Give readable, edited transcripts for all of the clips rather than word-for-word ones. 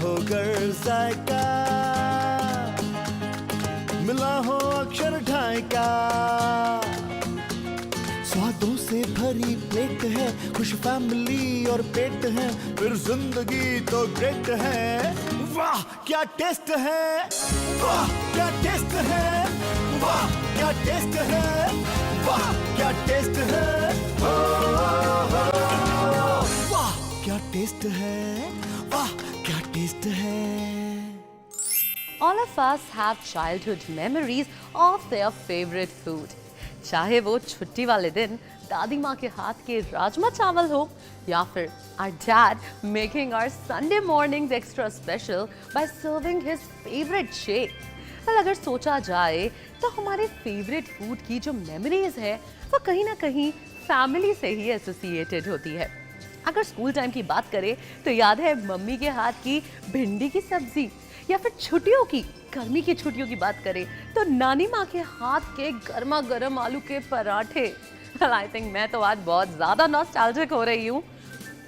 हो गर जायका, मिला हो अक्षर ढाई का। स्वादों से भरी प्लेट है, खुश फैमिली और पेट है, फिर जिंदगी तो ग्रेट है। वाह क्या टेस्ट है, वाह क्या टेस्ट है, वाह क्या टेस्ट है, वाह क्या टेस्ट है, वाह क्या टेस्ट है, वाह क्या टेस्ट है। All of us have childhood memories of their favorite food. चाहे वो छुट्टी वाले दिन दादी माँ के हाथ के राजमा चावल हो या फिर our dad making our Sunday mornings extra special by serving his favorite shake. Well, अगर सोचा जाए तो हमारे फेवरेट फूड की जो मेमोरीज है वो कहीं ना कहीं फैमिली से ही एसोसिएटेड होती है। अगर स्कूल टाइम की बात करें तो याद है मम्मी के हाथ की भिंडी की सब्जी, या फिर छुट्टियों की, गर्मी की छुट्टियों की बात करें तो नानी माँ के हाथ के गर्मा गर्म आलू के पराठे। आई थिंक मैं तो आज बहुत ज्यादा नॉस्टैल्जिक हो रही हूँ,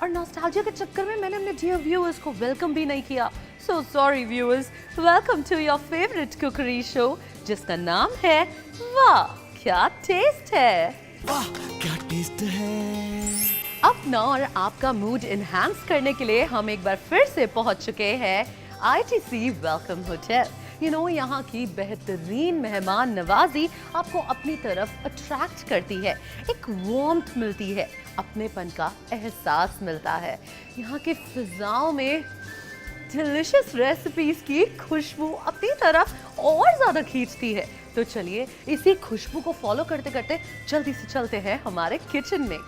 और नॉस्टैल्जिया के चक्कर में मैंने अपने डियर व्यूअर्स को वेलकम भी नहीं किया। So sorry viewers, welcome to your favourite cookery show जिसका नाम है वाह क्या टेस्ट है। वाह क्या टेस्ट है। अपना और आपका मूड इनहैंस करने के लिए हम एक बार फिर से पहुंच चुके हैं ITC वेलकम होटल। यहाँ की बेहतरीन मेहमान नवाजी आपको अपनी तरफ अट्रैक्ट करती है, एक वार्मथ मिलती है, अपनेपन का एहसास मिलता है। यहाँ की फिजाओं में डिलिशियस रेसिपीज की खुशबू अपनी तरफ और ज्यादा खींचती है। तो चलिए इसी खुशबू को फॉलो करते करते जल्दी से चलते हैं हमारे किचन में।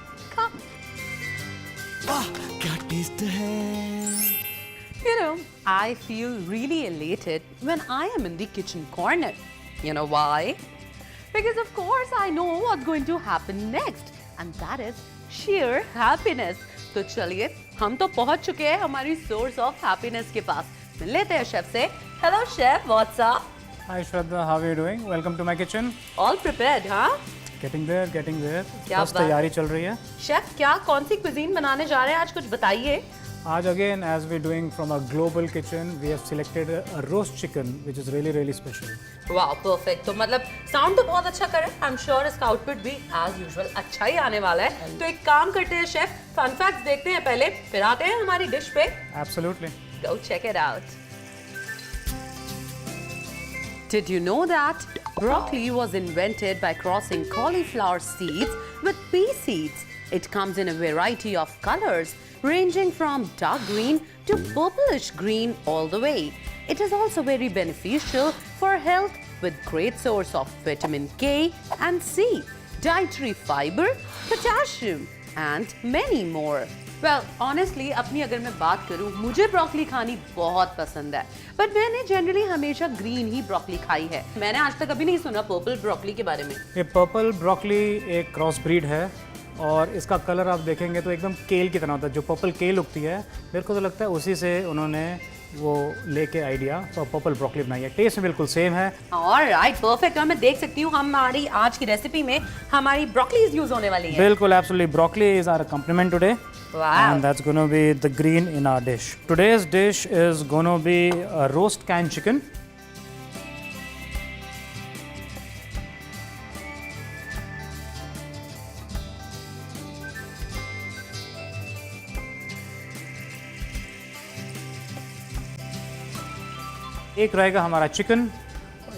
वाह क्या टेस्ट है। I feel really elated when I am in the kitchen corner. You know why? Because of course I know what's going to happen next, and that is sheer happiness. तो चलिए हम तो पहुंच चुके हैं हमारी source of happiness के पास। मिल लेते हैं शेफ से। Hello chef, what's up? Hi Shraddha, how are you doing? Welcome to my kitchen. All prepared, हाँ? Getting there, getting there. क्या बस बात? तैयारी चल रही है। शेफ क्या कौन सी cuisine बनाने जा रहे हैं आज, कुछ बताइए। आज again, as we're doing from a global kitchen, we have selected a roast chicken, which is really really special. वाह परफेक्ट। तो मतलब साउंड तो बहुत अच्छा कर रहा है। आई एम श्योर इसका आउटपुट भी एज यूजुअल अच्छा ही आने वाला है। तो एक काम करते हैं शेफ, फन फैक्ट्स देखते हैं पहले, फिर आते हैं हमारी डिश पे। Absolutely. Go check it out. Did you know that broccoli was invented by crossing cauliflower seeds with pea seeds? It comes in a variety of colors, ranging from dark green to purplish green all the way. It is also very beneficial for health with great source of vitamin K and C, dietary fiber, potassium and many more. Well, honestly, अपनी अगर मैं बात करूं, मुझे broccoli खानी बहुत पसंद है, बट मैंने जनरली हमेशा ग्रीन ही ब्रोकली खाई है। मैंने आज तक कभी नहीं सुना पर्पल ब्रोकली के बारे में। ये पर्पल ब्रोकली एक क्रॉस ब्रीड है, और इसका कलर आप देखेंगे तो एकदम केल की तरह होता है। जो पर्पल केल उगती है, मेरे को तो लगता है उसी से उन्होंने वो लेके आइडिया तो पर्पल ब्रोकली बनाई है। टेस्ट में बिल्कुल सेम है। Alright, perfect. और मैं देख सकती हूँ हमारी आज की रेसिपी में हमारी ब्रोकलीज यूज होने वाली है। बिल्कुल, absolutely. Broccoli is our accompaniment today. Wow. And that's going to be the green in our dish. Today's dish is going to be a roast canned chicken. एक रहेगा हमारा चिकन,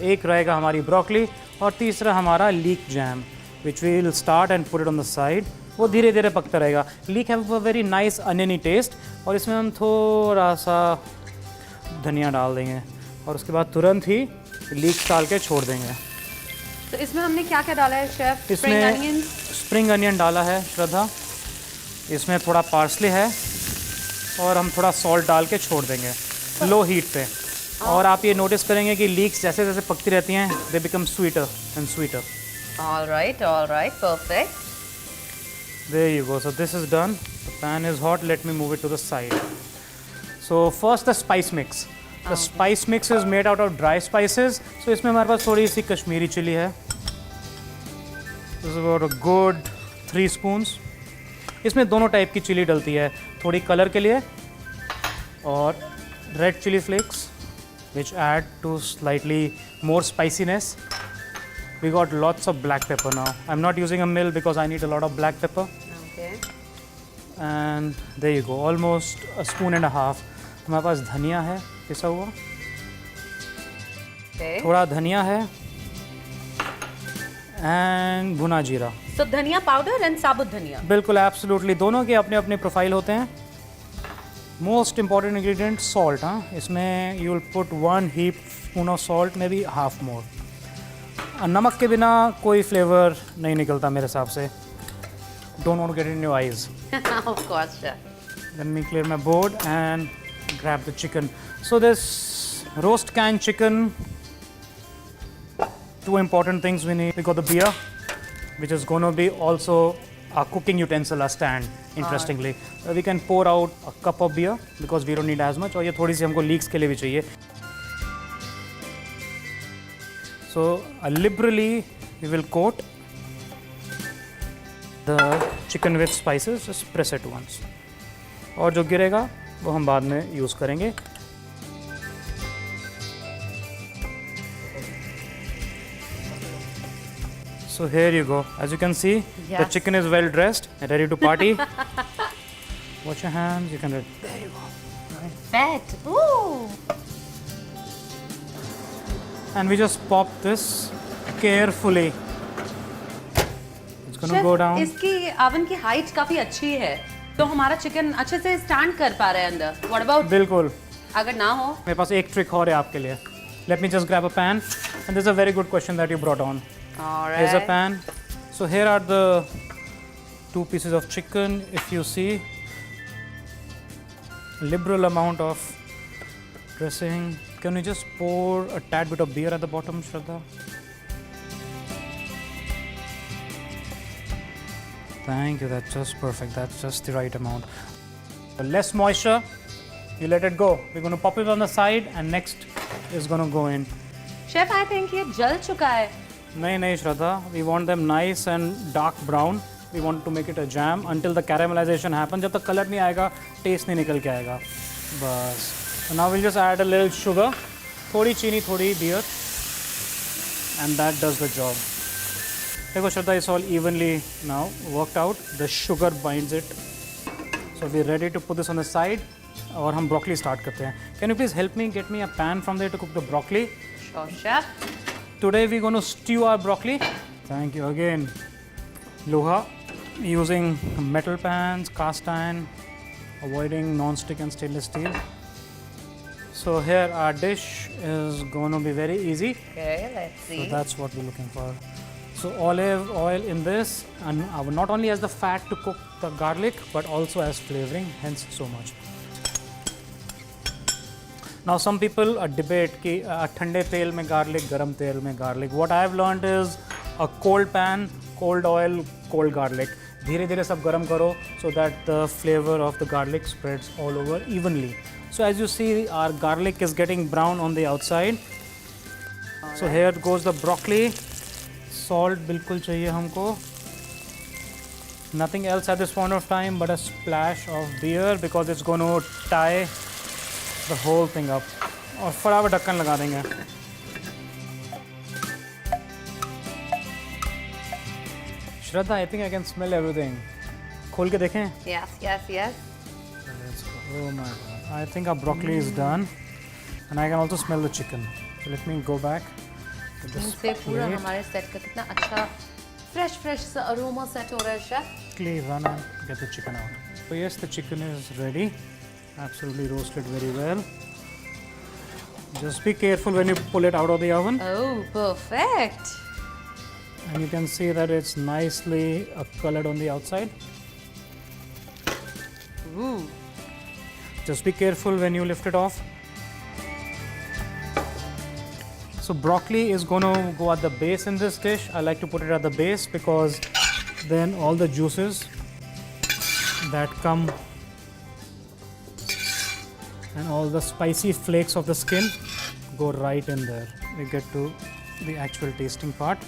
एक रहेगा हमारी ब्रोकली, और तीसरा हमारा leek jam, which we will start and put it on the side. वो धीरे धीरे पकता रहेगा। Leek have a very nice oniony taste, और इसमें हम थोड़ा सा धनिया डाल देंगे, और उसके बाद तुरंत ही लीक डाल के छोड़ देंगे। तो इसमें हमने क्या क्या डाला है शेफ? इसमें स्प्रिंग अनियन डाला है श्रद्धा, इसमें थोड़ा पार्सले है, और हम थोड़ा सॉल्ट डाल के छोड़ देंगे लो हीट पे। और आप ये नोटिस करेंगे कि लीक्स जैसे जैसे पकती रहती हैं, they become sweeter and sweeter. Alright, perfect. There you go. So this is done. The pan is hot. Let me move it to the side. So first the spice mix. The spice mix is made out of dry spices. So इसमें हमारे पास थोड़ी सी Kashmiri chilli है. This is about a good 3 spoons. इसमें दोनों type की chilli डलती है, थोड़ी कलर के लिए और red chili flakes, which add to slightly more spiciness. We got lots of black pepper now. I'm not using a mill because I need a lot of black pepper. Okay. And there you go, almost a spoon and a half. हमारे पास धनिया है पिसा हुआ, Okay. थोड़ा धनिया है, and भुना जीरा. So धनिया पाउडर एंड साबुत धनिया. बिल्कुल एब्सोल्युटली, दोनों के अपने अपने प्रोफाइल होते हैं. Most important ingredient salt. हाँ, इसमें you will put 1 heap spoon of salt, may be half मोर. नमक के बिना कोई फ्लेवर नहीं निकलता मेरे हिसाब से. Don't want to get in your eyes. Of course, chef. Let me clear my board and grab the chicken. So this roast canned chicken, 2 important things we need. We got the beer, which is going to be also a cooking utensil, a stand, interestingly. We can pour out a cup of beer because we don't need as much. और ये थोड़ी सी हमको leaks के लिए भी चाहिए. So liberally we will coat the chicken with spices. Just press it once. और जो गिरेगा वो हम बाद में यूज़ करेंगे. So here you go. As you can see, the Yes. chicken is well dressed and ready to party. Wash your hands. You can. There you go. Perfect. Ooh. And we just pop this carefully. It's gonna Chef, go down. इसकी oven की height काफी अच्छी है, तो हमारा chicken अच्छे से stand कर पा रहा है अंदर. What about बिल्कुल. अगर ना हो? मेरे पास एक ट्रिक और है आपके लिए. Let me just grab a pan. And this is a very good question that you brought on. All Here's a right. pan. So here are the 2 pieces of chicken. If you see, liberal amount of dressing. Can you just pour a tad bit of beer at the bottom, Shraddha? Thank you. That's just perfect. That's just the right amount. Less moisture. You let it go. We're going to pop it on the side, and next is going to go in. Chef, I think ये जल चुका है. नहीं नहीं Shraddha, we want them nice and dark brown. We want to make it a jam until the caramelization happens. जब तक colour नहीं आएगा, टेस्ट नहीं निकल के आएगा. बस. So now we'll just add a little sugar, थोड़ी चीनी, थोड़ी beer, and that does the job. देखो Shraddha, it's all evenly now worked out. The sugar binds it. So we're ready to put this on the side. और हम broccoli start करते हैं. Can you please help me get me a pan from there to cook the broccoli? Sure, chef. Today we're going to stew our broccoli. Thank you again. Loha, using metal pans, cast iron, avoiding non-stick and stainless steel. So here our dish is going to be very easy. Okay, let's So see. that's what we're looking for. So olive oil in this, and not only as the fat to cook the garlic, but also as flavoring, hence so much. Now some people debate कि ठंडे तेल में garlic, गरम तेल में garlic. What I have learned is a cold pan, cold oil, cold garlic. धीरे धीरे सब गरम करो so that the flavor of the garlic spreads all over evenly. So as you see, our garlic is getting brown on the outside. So here goes the broccoli. Salt बिल्कुल चाहिए हमको. Nothing else at this point of time but a splash of beer because it's going to tie the whole thing up. और फटाफट ढक्कन लगा देंगे. Shraddha, I think I can smell everything. खोल के देखें? Yes, yes, yes. Let's go. Oh my god. I think our broccoli is done. And I can also smell the chicken. So let me go back to this इनसे पूरा plate. हमारे set का कितना अच्छा fresh सा aroma set हो रहा है chef. Quickly run and get the chicken out. So yes, the chicken is ready. Absolutely roasted very well. Just be careful when you pull it out of the oven. Oh, perfect. And you can see that it's nicely colored on the outside. Ooh. Just be careful when you lift it off. So broccoli is going to go at the base in this dish. I like to put it at the base because then all the juices that come and all the spicy flakes of the skin go right in there. We get to the actual tasting part.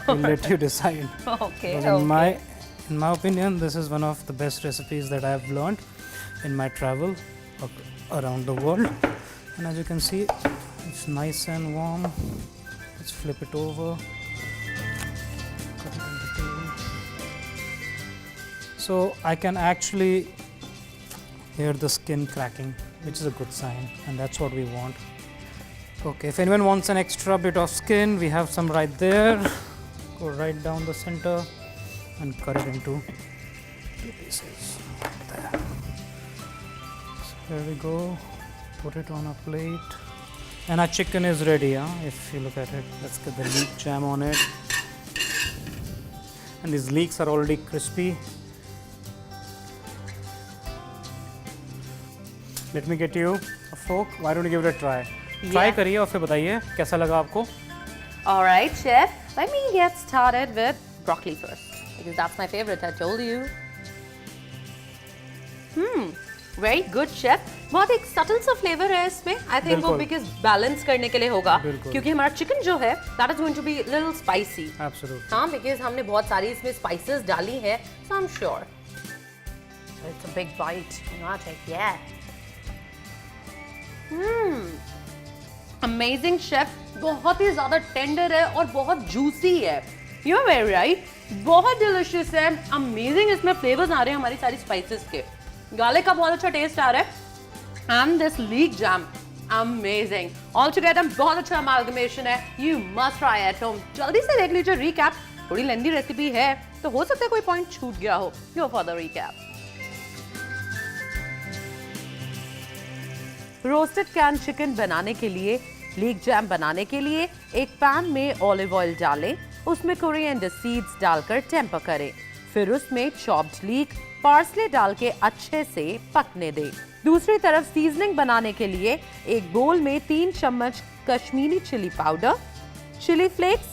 We'll let you decide. Okay, Because in my opinion, this is one of the best recipes that I've learned in my travel. Okay. around the world. And as you can see, it's nice and warm. Let's flip it over. Cut it into two. So I can actually hear the skin cracking, which is a good sign, and that's what we want. Okay, if anyone wants an extra bit of skin, we have some right there. Go right down the center and cut it into two pieces. There. So here we go. Put it on a plate. And our chicken is ready, huh? If you look at it. Let's get the leek jam on it. And these leeks are already crispy. Let me get you a fork. Why don't you give it a try? Try करिए और फिर बताइए कैसा लगा आपको? All right, chef. Let me get started with broccoli first because that's my favorite. I told you. Very good, chef. बहुत एक subtle सा flavor है इसमें. I think वो बिल्कुल. because balance करने के लिए होगा. बिल्कुल. क्योंकि हमारा chicken जो है, that is going to be a little spicy. Absolutely. हाँ, because हमने बहुत सारी इसमें spices डाली है, so I'm sure. It's a big bite. Not take yeah. Amazing, chef. बहुत ही ज़्यादा टेंडर है और बहुत जूसी है. You're very right. बहुत डिलिशियस है. Amazing इसमें फ्लेवर्स आ रहे हैं हमारी सारी स्पाइसेस के. गार्लिक का बहुत अच्छा टेस्ट आ रहा है. And this leek jam, amazing. All together बहुत अच्छा amalgamation है. You must try at home. जल्दी से देख लीजिए recap. थोड़ी लेंदी रेसिपी है तो हो सकता है कोई पॉइंट छूट गया हो. Go for the recap. Roasted can chicken बनाने के लिए, लीक जैम बनाने के लिए एक पैन में ऑलिव ऑयल डालें, उसमें कोरिएंडर सीड्स डालकर टेम्पर करें, फिर उसमें चॉप्ड लीक, पार्सले डाल के अच्छे से पकने दें। दूसरी तरफ सीजनिंग बनाने के लिए एक बोल में 3 चम्मच Kashmiri chilli powder, chilli flakes,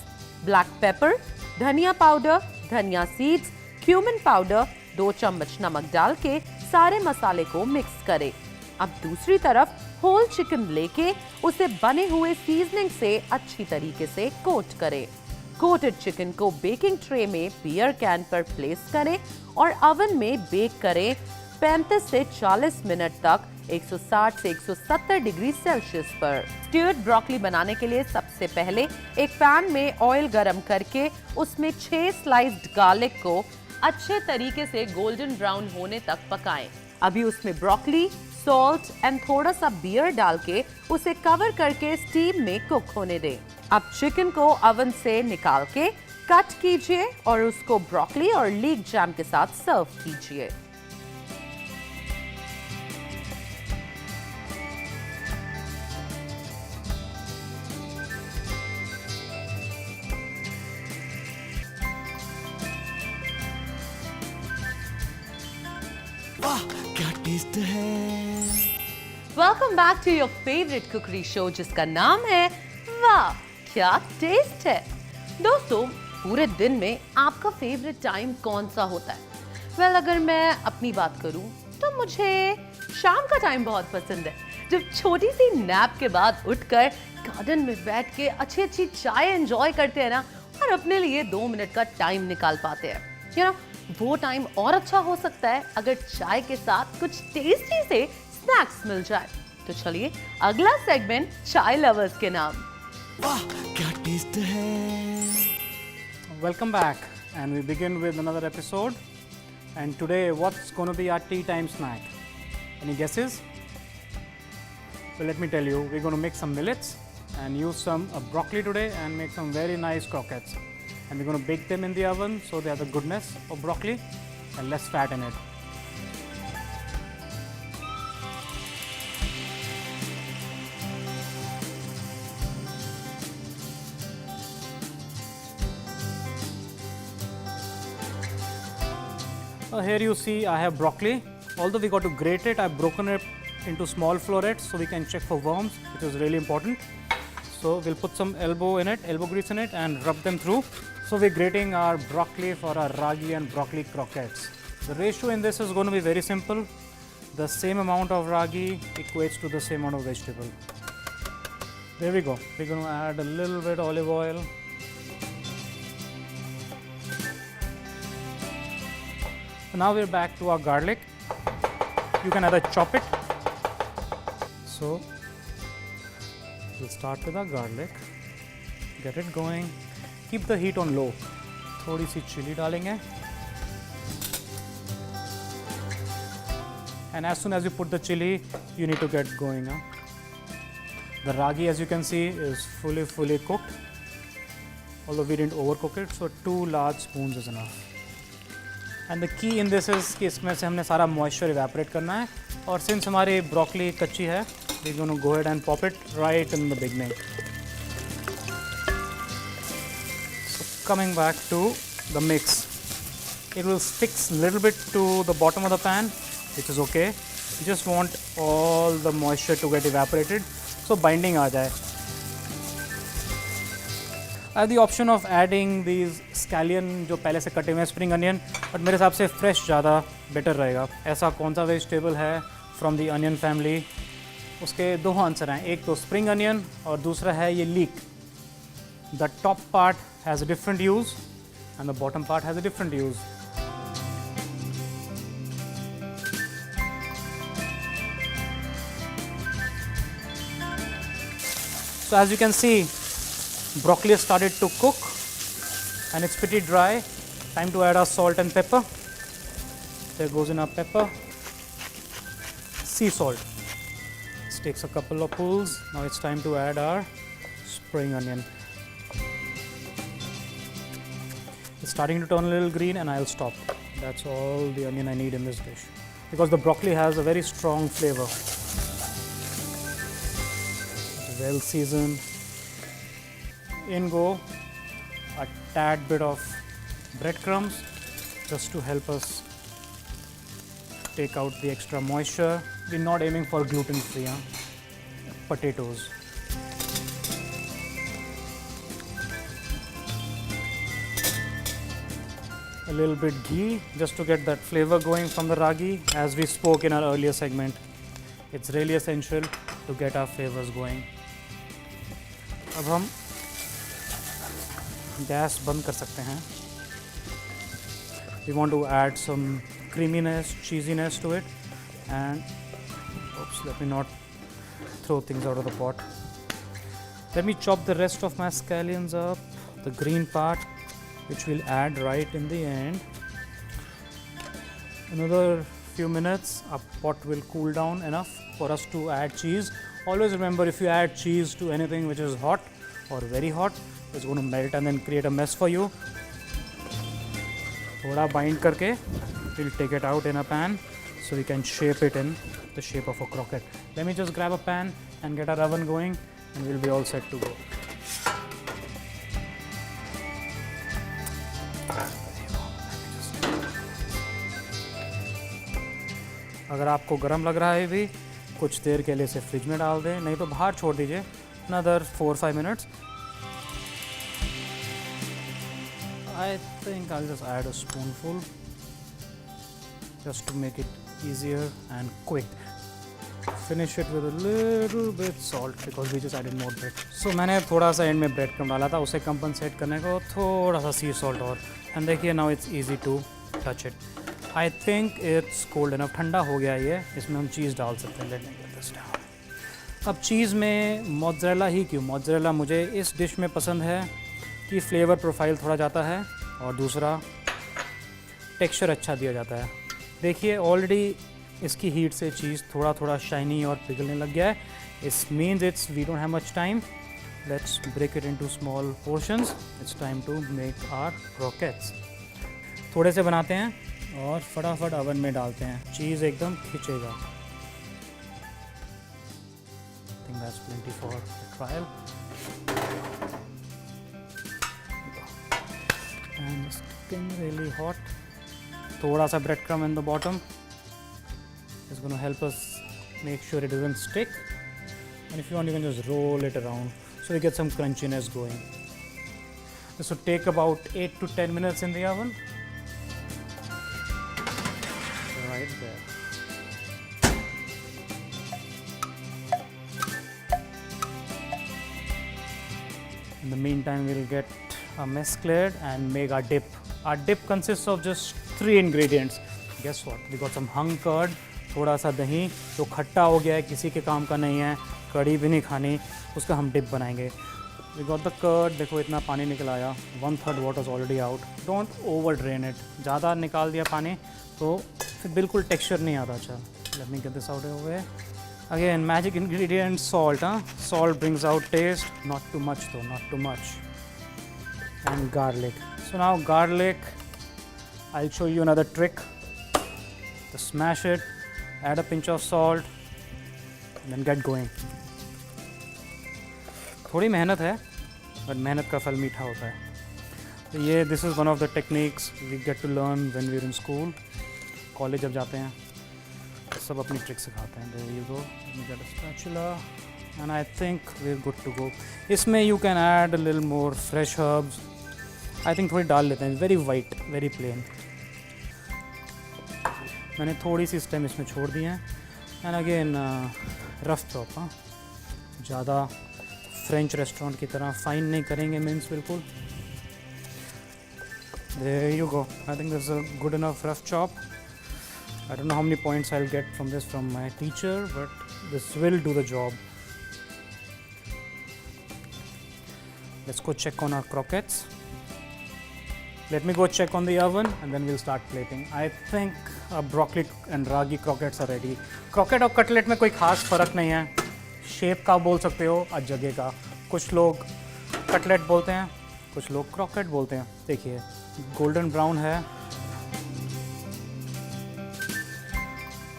black pepper, धनिया पाउडर, धनिया सीड्स, क्यूमिन पाउडर, 2 चम्मच नमक डाल के सारे मसाले को मिक्स करें। अब दूसरी तरफ होल चिकन लेके उसे बने हुए सीजनिंग से अच्छी तरीके से कोट करें। कोटेड चिकन को बेकिंग ट्रे में बियर कैन पर प्लेस करें और ओवन में बेक करें 35 से 40 मिनट तक 160 से 170 डिग्री सेल्सियस पर। स्टीर्ड ब्रोकली बनाने के लिए सबसे पहले एक पैन में ऑयल गरम करके उसमें 6 स्लाइस्ड गार्लिक को अच्छे तरीके से गोल्डन ब्राउन होने तक पकाएं। अभी उसमें ब्रोकली, सॉल्ट एंड थोड़ा सा बियर डाल के उसे कवर करके स्टीम में कुक होने दें। अब चिकन को ओवन से निकाल के कट कीजिए और उसको ब्रोकली और लीक जैम के साथ सर्व कीजिए। वाह क्या टेस्ट है। Welcome back to your favourite cookery show जिसका नाम है वाह क्या टेस्ट है। दोस्तों, पूरे दिन में आपका फेवरेट टाइम कौन सा होता है? वेल, अगर मैं अपनी बात करूं तो मुझे शाम का टाइम बहुत पसंद है, जब छोटी सी नैप के बाद उठकर गार्डन में बैठ के अच्छी अच्छी चाय एंजॉय करते हैं ना, और अपने लिए 2 मिनट का टाइम निकाल पाते हैं। यू नो, वो टाइम और अच्छा हो सकता है अगर चाय के साथ कुछ टेस्टी से स्नैक्स मिल जाए। तो चलिए अगला सेगमेंट चाय लवर्स के नाम। वाह क्या टेस्ट है। Welcome back, and we begin with another episode. And today, what's going to be our tea time snack? Any guesses? Well, let me tell you, we're going to make some millets and use some broccoli today and make some very nice croquettes. And we're going to bake them in the oven so they have the goodness of broccoli and less fat in it. Here you see I have broccoli. Although we got to grate it, I've broken it into small florets so we can check for worms, which is really important. So we'll put some elbow grease in it, and rub them through. So we're grating our broccoli for our ragi and broccoli croquettes. The ratio in this is going to be very simple. The same amount of ragi equates to the same amount of vegetable. There we go. We're going to add a little bit olive oil. So now we're back to our garlic. You can either chop it So we'll start with our garlic. Get it going. Keep the heat on low. थोड़ी सी chili डालेंगे. And as soon as you put the chili, you need to get going. The ragi, as you can see, is fully cooked. Although we didn't overcook it, so 2 large spoons is enough. And the key in this is कि इसमें से हमने सारा moisture evaporate करना है. और since हमारी broccoli कच्ची है, we're going to go ahead and pop it right in the beginning. So coming back to the mix, it will stick a little bit to the bottom of the pan, which is okay. You just want all the moisture to get evaporated, so binding आ जाए. I have the option of adding these scallion जो पहले से कटे हुए spring onion, but मेरे हिसाब से fresh ज़्यादा better रहेगा. ऐसा कौन सा vegetable है from the onion family? उसके 2 आंसर हैं, एक तो spring onion और दूसरा है ये leek. The top part has a different use and the bottom part has a different use. So as you can see, broccoli has started to cook and it's pretty dry. Time to add our salt and pepper. There goes in our pepper. Sea salt. This takes a couple of pulls. Now it's time to add our spring onion. It's starting to turn a little green and I'll stop. That's all the onion I need in this dish because the broccoli has a very strong flavor. Well seasoned. In go a tad bit of breadcrumbs just to help us take out the extra moisture. We're not aiming for gluten free. Potatoes. A little bit ghee just to get that flavor going from the ragi. As we spoke in our earlier segment, it's really essential to get our flavors going. अब हम gas बंद कर सकते हैं. We want to add some creaminess, cheesiness to it, and oops, let me not throw things out of the pot. Let me chop the rest of my scallions up, the green part, which we'll add right in the end. Another few minutes, our pot will cool down enough for us to add cheese. Always remember, if you add cheese to anything which is hot or very hot, it's going to melt and then create a mess for you. थोड़ा bind करके, we'll take it out in a pan so we can shape it in the shape of a croquette. Let me just grab a pan and get our oven going and we'll be all set to go. अगर आपको गर्म लग रहा है भी, कुछ देर के लिए इसे फ्रिज में डाल दें, नहीं तो बाहर छोड़ दीजिए another 4-5 minutes. I think I'll just add a spoonful just to make it easier and quick. Finish it with a little bit salt because we just added more bread. So मैंने थोड़ा सा एंड में bread crumb डाला था, उसे compensate करने को थोड़ा सा सी सॉल्ट और. एंड देखिए now it's easy to touch it. I think it's cold enough. ठंडा हो गया ये, इसमें हम चीज़ डाल सकते हैं. Let me get this down. अब चीज़ में मोज़रेला ही क्यों? मोज़रेला मुझे इस डिश में पसंद है कि फ्लेवर प्रोफाइल थोड़ा जाता है और दूसरा टेक्सचर अच्छा दिया जाता है. देखिए ऑलरेडी इसकी हीट से चीज़ थोड़ा थोड़ा शाइनी और पिघलने लग गया है. Is means it's we don't have much time. Let's break it into small portions. It's time to make our croquettes. थोड़े से बनाते हैं और फटाफट ओवन में डालते हैं. चीज़ एकदम खिंचेगा. I think that's plenty for the trial. And it's getting really hot. थोड़ा सा bread crumb in the bottom is going to help us make sure it doesn't stick. And if you want, you can just roll it around so you get some crunchiness going. This would take about 8 to 10 minutes in the oven. Right there. In the meantime, we'll get our mess cleared and make our dip. Our dip consists of just 3 ingredients. Guess what? We got some hung curd, थोड़ा सा दही जो खट्टा हो गया है, किसी के काम का नहीं है, कड़ी भी नहीं खानी, उसका हम डिप बनाएंगे। वी गॉट द कर्ड, देखो इतना पानी निकल आया, 1/3 water is already out. Don't over drain it, ज़्यादा निकाल दिया पानी तो फिर बिल्कुल टेक्सचर नहीं आता। अच्छा, let me get this out of way. Again magic ingredient salt, salt brings out taste, not too much though, not too much. And garlic. So now garlic, I'll show you another trick. Just smash it, add a pinch of salt, then get going. थोड़ी मेहनत है, but मेहनत का फल मीठा होता है। तो ये this is one of the techniques we get to learn when we are in school. College जब जाते हैं सब अपनी ट्रिक सिखाते हैं। There you go, you get a spatula and I think we are good to go. इसमें you can add a little more fresh herbs, I think थोड़ी डाल लेते हैं। Very white, very plain. मैंने थोड़ी सी स्टेम इसमें छोड़ दी है। एंड अगेन रफ चॉप, ज़्यादा फ्रेंच रेस्टोरेंट की तरह फाइन नहीं करेंगे मिन्स, बिल्कुल। There you go. I think this is a good enough rough chop. I don't know how many points I'll get from this from my teacher, but this will do the job. Let's go check on our croquettes. Let me go check on the oven and then we'll start plating. I think broccoli and ragi croquettes are ready. Croquette और cutlet में कोई खास फ़र्क नहीं है, shape का बोल सकते हो और जगह का। कुछ लोग कटलेट बोलते हैं, कुछ लोग क्रॉकेट बोलते हैं। देखिए गोल्डन ब्राउन है।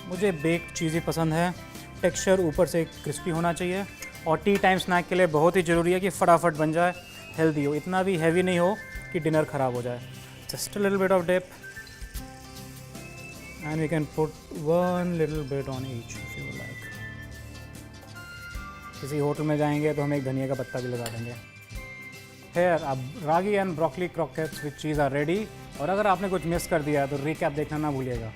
मुझे बेक्ड चीज़ें पसंद है, टेक्सचर ऊपर से क्रिस्पी होना चाहिए और टी टाइम स्नैक के लिए बहुत ही ज़रूरी है कि फटाफट बन जाए, हेल्दी हो, इतना भी हैवी नहीं हो कि डिनर ख़राब हो जाए। Just a little bit of dip and we can put 1 little bit on each if you like. किसी होटल में जाएंगे तो हम एक धनिया का पत्ता भी लगा देंगे। Here, अब ragi and broccoli croquettes with cheese are ready. और अगर आपने कुछ मिस कर दिया है तो रिकैप देखना ना भूलिएगा।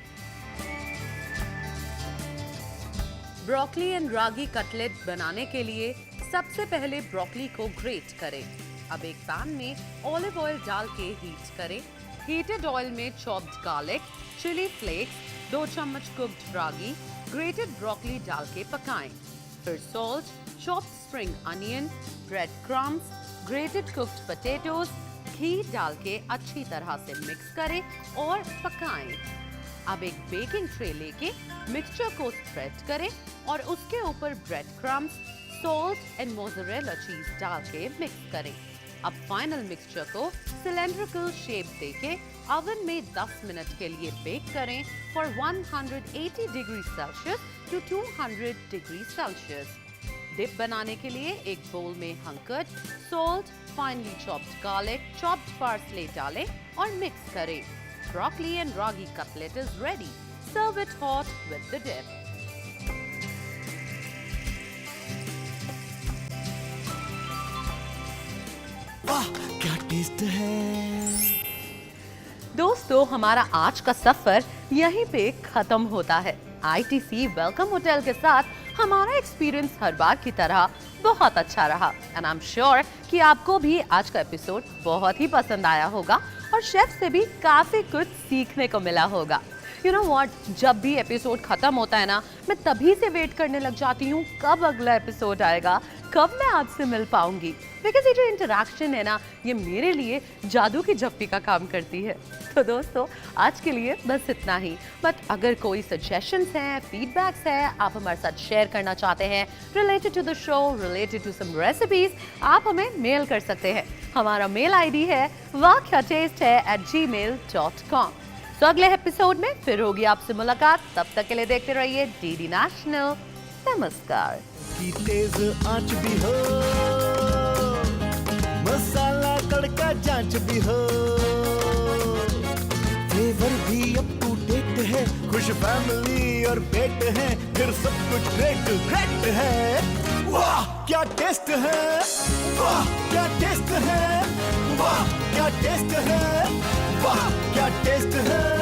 ब्रोकली एंड रागी कटलेट बनाने के लिए सबसे पहले ब्रोकली को ग्रेट करें। अब एक पैन में ऑलिव ऑयल डाल के हीट करें। हीटेड ऑयल में चॉप्ड गार्लिक, चिली फ्लेक्स, 2 चम्मच कुक्ड रागी, ग्रेटेड ब्रोकली डाल के पकाएं। फिर salt, chopped spring onion, bread crumbs, grated cooked potatoes, घी डाल के अच्छी तरह से मिक्स करें और पकाएं। अब एक बेकिंग ट्रे लेके मिक्सचर को स्प्रेड करें और उसके ऊपर bread crumbs, salt and mozzarella cheese डाल के मिक्स करें। अब फाइनल मिक्सचर को सिलेंड्रिकल शेप देके ओवन में 10 मिनट के लिए बेक करें for 180 degree Celsius to 200 degree Celsius. Dip बनाने के लिए एक बोल में hung curd, salt, finely chopped garlic, chopped parsley डालें और मिक्स करें। Broccoli and ragi cutlet is ready. Serve it hot with the dip. वाह क्या टेस्ट है। दोस्तों, हमारा आज का सफर यहीं पे खत्म होता है। ITC वेलकम होटल के साथ हमारा एक्सपीरियंस हर बार की तरह बहुत अच्छा रहा एंड आई एम श्योर कि आपको भी आज का एपिसोड बहुत ही पसंद आया होगा और शेफ से भी काफी कुछ सीखने को मिला होगा। यू नो व्हाट, जब भी एपिसोड खत्म होता है ना, मैं तभी से वेट करने लग जाती हूँ कब अगला एपिसोड आएगा, कब मैं आपसे मिल पाऊंगी। बिकॉज ये जो इंटरेक्शन है ना, ये मेरे लिए जादू की झप्पी का काम करती है। तो दोस्तों, आज के लिए बस इतना ही। बट अगर कोई सजेशंस हैं, फीडबैक्स हैं, आप हमारे साथ शेयर करना चाहते हैं related to the show, related to some recipes, आप हमें मेल कर सकते हैं। हमारा मेल ID है wakhyataste@gmail.com। तो अगले एपिसोड में फिर होगी आपसे मुलाकात। तब तक के लिए देखते रहिए DD नेशनल। नमस्कार। की तेज आंच भी हो, मसाला तड़का जांच भी हो, फ्लेवर भी अप टू डेट है, खुश फैमिली और पेट है, फिर सब कुछ ग्रेट ग्रेट है। वाह क्या टेस्ट है, वाह क्या टेस्ट है, वाह क्या टेस्ट है, वाह क्या टेस्ट है।